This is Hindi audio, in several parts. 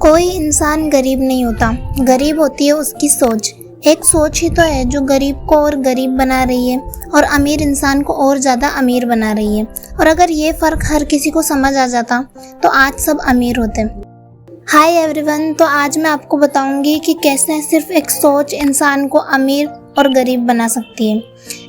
कोई इंसान गरीब नहीं होता, गरीब होती है उसकी सोच। एक सोच ही तो है जो गरीब को और गरीब बना रही है और अमीर इंसान को और ज़्यादा अमीर बना रही है। और अगर ये फ़र्क हर किसी को समझ आ जाता तो आज सब अमीर होते। हाय एवरीवन, तो आज मैं आपको बताऊंगी कि कैसे सिर्फ एक सोच इंसान को अमीर और गरीब बना सकती है।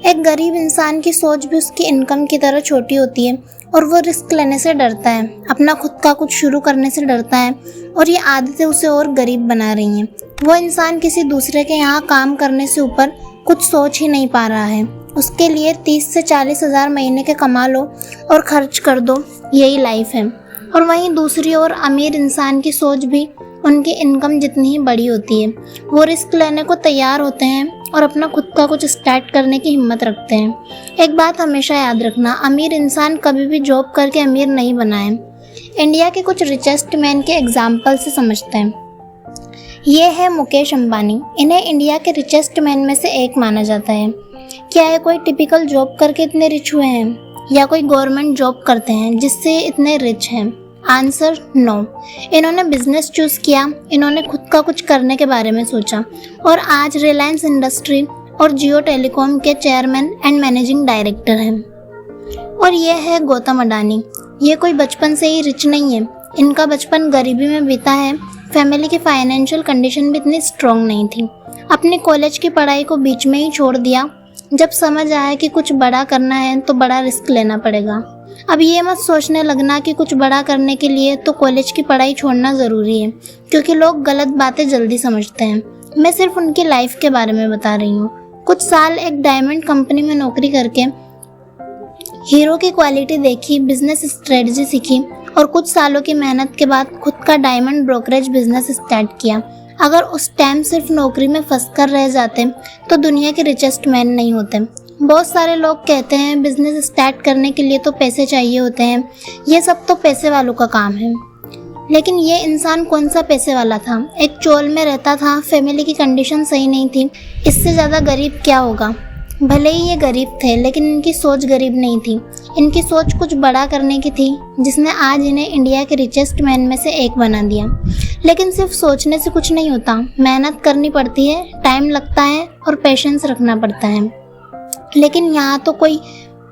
एक गरीब इंसान की सोच भी उसकी इनकम की तरह छोटी होती है और वो रिस्क लेने से डरता है, अपना खुद का कुछ शुरू करने से डरता है और ये आदतें उसे और गरीब बना रही हैं। वो इंसान किसी दूसरे के यहाँ काम करने से ऊपर कुछ सोच ही नहीं पा रहा है। उसके लिए 30 से 40 हज़ार महीने के कमा लो और खर्च कर दो, यही लाइफ है। और वहीं दूसरी ओर अमीर इंसान की सोच भी उनकी इनकम जितनी ही बड़ी होती है। वो रिस्क लेने को तैयार होते हैं और अपना खुद का कुछ स्टार्ट करने की हिम्मत रखते हैं। एक बात हमेशा याद रखना, अमीर इंसान कभी भी जॉब करके अमीर नहीं बना है। इंडिया के कुछ रिचेस्ट मैन के एग्जाम्पल से समझते हैं। ये है मुकेश अंबानी। इन्हें इंडिया के रिचेस्ट मैन में से एक माना जाता है। क्या ये कोई टिपिकल जॉब करके इतने रिच हुए हैं या कोई गवर्नमेंट जॉब करते हैं जिससे इतने रिच हैं? Answer no. इन्होंने बिजनेस चूज किया, इन्होंने खुद का कुछ करने के बारे में सोचा और आज रिलायंस इंडस्ट्री और जियो टेलीकॉम के चेयरमैन एंड मैनेजिंग डायरेक्टर हैं। और ये है गौतम अडानी। ये कोई बचपन से ही रिच नहीं है, इनका बचपन गरीबी में बीता है। फैमिली की फाइनेंशियल कंडीशन भी इतनी स्ट्रॉन्ग नहीं थी। अपनी कॉलेज की पढ़ाई को बीच में ही छोड़ दिया जब समझ आया कि कुछ बड़ा करना है तो बड़ा रिस्क लेना पड़ेगा। अब ये मत सोचने लगना कि कुछ बड़ा करने के लिए तो कॉलेज की पढ़ाई छोड़ना ज़रूरी है, क्योंकि लोग गलत बातें जल्दी समझते हैं। मैं सिर्फ उनकी लाइफ के बारे में बता रही हूँ। कुछ साल एक डायमंड कंपनी में नौकरी करके हीरो की क्वालिटी देखी, बिजनेस स्ट्रेटजी सीखी और कुछ सालों की मेहनत के बाद खुद का डायमंड ब्रोकरेज बिजनेस स्टार्ट किया। अगर उस टाइम सिर्फ नौकरी में फंस कर रह जाते तो दुनिया के रिचेस्ट मैन नहीं होते। बहुत सारे लोग कहते हैं बिजनेस स्टार्ट करने के लिए तो पैसे चाहिए होते हैं, ये सब तो पैसे वालों का काम है। लेकिन ये इंसान कौन सा पैसे वाला था? एक चोल में रहता था, फैमिली की कंडीशन सही नहीं थी, इससे ज़्यादा गरीब क्या होगा? भले ही ये गरीब थे लेकिन इनकी सोच गरीब नहीं थी। इनकी सोच कुछ बड़ा करने की थी जिसने आज इन्हें इंडिया के रिचेस्ट मैन में से एक बना दिया। लेकिन सिर्फ सोचने से कुछ नहीं होता, मेहनत करनी पड़ती है, टाइम लगता है और पेशेंस रखना पड़ता है। लेकिन यहाँ तो कोई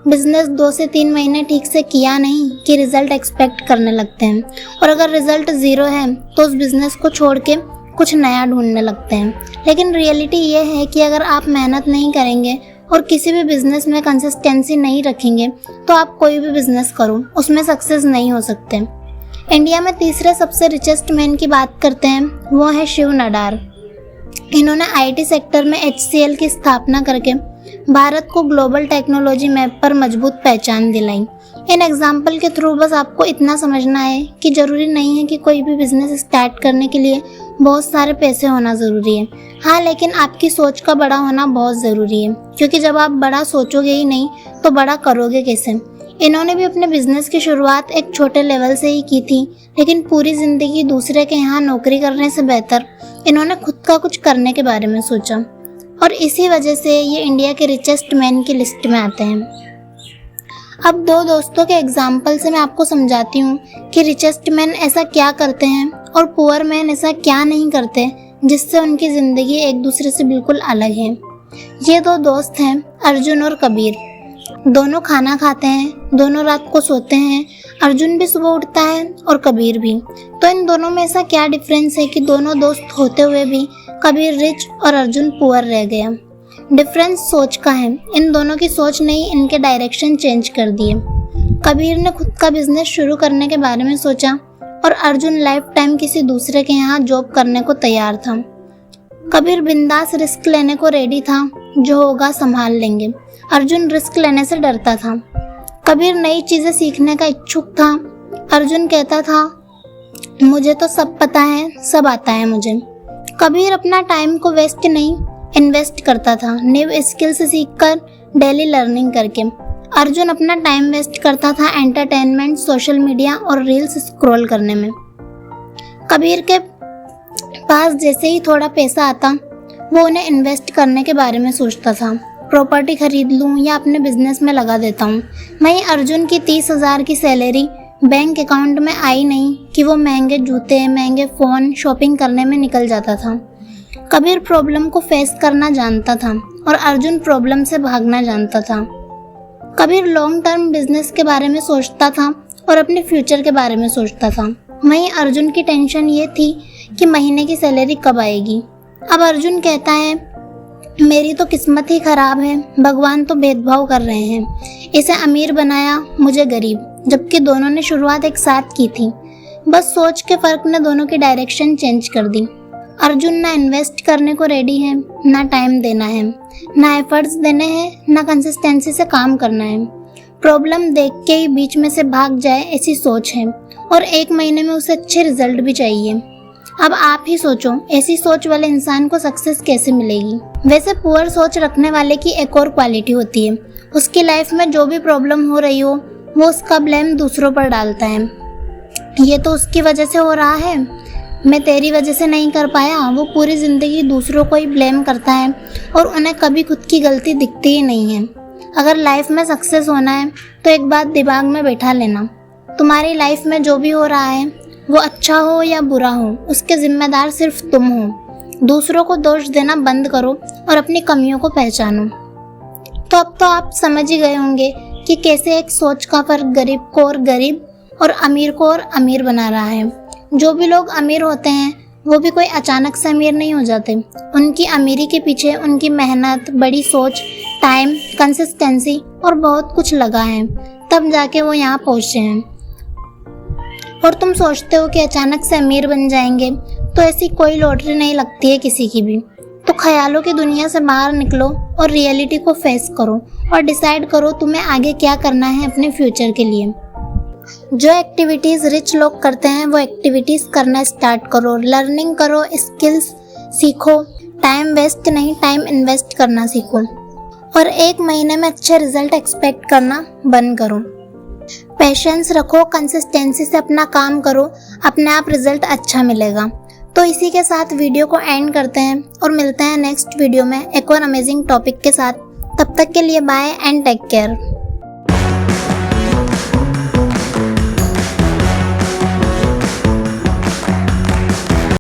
बिजनेस 2 से 3 महीने ठीक से किया नहीं कि रिजल्ट एक्सपेक्ट करने लगते हैं, और अगर रिजल्ट 0 है तो उस बिजनेस को छोड़ के कुछ नया ढूंढने लगते हैं। लेकिन रियलिटी ये है कि अगर आप मेहनत नहीं करेंगे और किसी भी बिजनेस में कंसिस्टेंसी नहीं रखेंगे तो आप कोई भी बिजनेस करो, उसमें सक्सेस नहीं हो सकते। इंडिया में तीसरे सबसे रिचेस्ट मैन की बात करते हैं, वो है शिव नाडार। इन्होंने आईटी सेक्टर में HCL की स्थापना करके भारत को ग्लोबल टेक्नोलॉजी मैप पर मजबूत पहचान दिलाई। इन एग्जाम्पल के थ्रू बस आपको इतना समझना है कि ज़रूरी नहीं है कि कोई भी बिजनेस स्टार्ट करने के लिए बहुत सारे पैसे होना ज़रूरी है। हाँ, लेकिन आपकी सोच का बड़ा होना बहुत ज़रूरी है, क्योंकि जब आप बड़ा सोचोगे ही नहीं तो बड़ा करोगे कैसे? इन्होंने भी अपने बिजनेस की शुरुआत एक छोटे लेवल से ही की थी, लेकिन पूरी ज़िंदगी दूसरे के यहाँ नौकरी करने से बेहतर इन्होंने खुद का कुछ करने के बारे में सोचा और इसी वजह से ये इंडिया के रिचेस्ट मैन की लिस्ट में आते हैं। अब 2 दोस्तों के एग्जाम्पल से मैं आपको समझाती हूँ कि रिचेस्ट मैन ऐसा क्या करते हैं और पुअर मैन ऐसा क्या नहीं करते जिससे उनकी ज़िंदगी एक दूसरे से बिल्कुल अलग है। ये 2 दोस्त हैं, अर्जुन और कबीर। दोनों खाना खाते हैं, दोनों रात को सोते हैं। अर्जुन भी सुबह उठता है और कबीर भी। तो इन दोनों में ऐसा क्या डिफरेंस है कि दोनों दोस्त होते हुए भी कबीर रिच और अर्जुन पुअर रह गया? डिफरेंस सोच का है। इन दोनों की सोच ने ही इनके डायरेक्शन चेंज कर दिए। कबीर ने खुद का बिजनेस शुरू करने के बारे में सोचा और अर्जुन लाइफ टाइम किसी दूसरे के यहाँ जॉब करने को तैयार था। कबीर बिंदास रिस्क लेने को रेडी था, जो होगा संभाल लेंगे। अर्जुन रिस्क लेने से डरता था। कबीर नई चीज़ें सीखने का इच्छुक था। अर्जुन कहता था, मुझे तो सब पता है, सब आता है मुझे। कबीर अपना टाइम को वेस्ट नहीं, इन्वेस्ट करता था, न्यू स्किल्स सीखकर, डेली लर्निंग करके। अर्जुन अपना टाइम वेस्ट करता था एंटरटेनमेंट, सोशल मीडिया और रील्स स्क्रॉल करने में। कबीर के पास जैसे ही थोड़ा पैसा आता वो उन्हें इन्वेस्ट करने के बारे में सोचता था। प्रॉपर्टी खरीद लूँ या अपने बिजनेस में लगा देता हूँ। वहीं अर्जुन की 30,000 की सैलरी बैंक अकाउंट में आई नहीं कि वो महंगे जूते, महंगे फ़ोन शॉपिंग करने में निकल जाता था। कबीर प्रॉब्लम को फेस करना जानता था और अर्जुन प्रॉब्लम से भागना जानता था। कबीर लॉन्ग टर्म बिजनेस के बारे में सोचता था और अपने फ्यूचर के बारे में सोचता था। वहीं अर्जुन की टेंशन ये थी कि महीने की सैलरी कब आएगी। अब अर्जुन कहता है, मेरी तो किस्मत ही खराब है, भगवान तो भेदभाव कर रहे हैं, इसे अमीर बनाया, मुझे गरीब। जबकि दोनों ने शुरुआत एक साथ की थी, बस सोच के फर्क ने दोनों की डायरेक्शन चेंज कर दी। अर्जुन ना इन्वेस्ट करने को रेडी है, ना टाइम देना है, ना एफर्ट्स देने हैं, ना कंसिस्टेंसी से काम करना है। प्रॉब्लम देख के ही बीच में से भाग जाए ऐसी सोच है और 1 महीने में उसे अच्छे रिजल्ट भी चाहिए। अब आप ही सोचो, ऐसी सोच वाले इंसान को सक्सेस कैसे मिलेगी। वैसे पुअर सोच रखने वाले की एक और क्वालिटी होती है, उसकी लाइफ में जो भी प्रॉब्लम हो रही हो वो उसका ब्लेम दूसरों पर डालता है। ये तो उसकी वजह से हो रहा है, मैं तेरी वजह से नहीं कर पाया। वो पूरी ज़िंदगी दूसरों को ही ब्लेम करता है और उन्हें कभी खुद की गलती दिखती ही नहीं है। अगर लाइफ में सक्सेस होना है तो एक बात दिमाग में बैठा लेना, तुम्हारी लाइफ में जो भी हो रहा है वो अच्छा हो या बुरा हो, उसके जिम्मेदार सिर्फ तुम हो। दूसरों को दोष देना बंद करो और अपनी कमियों को पहचानो। तो अब तो आप समझ ही गए होंगे कि कैसे एक सोच का फर्क गरीब को और गरीब और अमीर को और अमीर बना रहा है। जो भी लोग अमीर होते हैं वो भी कोई अचानक से अमीर नहीं हो जाते। उनकी अमीरी के पीछे उनकी मेहनत, बड़ी सोच, टाइम, कंसिस्टेंसी और बहुत कुछ लगा है, तब जाके वो यहाँ पहुँचे हैं। और तुम सोचते हो कि अचानक से अमीर बन जाएंगे, तो ऐसी कोई लॉटरी नहीं लगती है किसी की भी। तो ख्यालों की दुनिया से बाहर निकलो और रियलिटी को फेस करो और डिसाइड करो तुम्हें आगे क्या करना है अपने फ्यूचर के लिए। जो एक्टिविटीज़ रिच लोग करते हैं वो एक्टिविटीज़ करना स्टार्ट करो, लर्निंग करो, स्किल्स सीखो, टाइम वेस्ट नहीं टाइम इन्वेस्ट करना सीखो और 1 महीने में अच्छे रिजल्ट एक्सपेक्ट करना बंद करो। पेशेंस रखो, कंसिस्टेंसी से अपना काम करो, अपने आप रिजल्ट अच्छा मिलेगा। तो इसी के साथ वीडियो को एंड करते हैं और मिलते हैं नेक्स्ट वीडियो में एक और अमेजिंग टॉपिक के साथ। तब तक के लिए बाय एंड टेक केयर।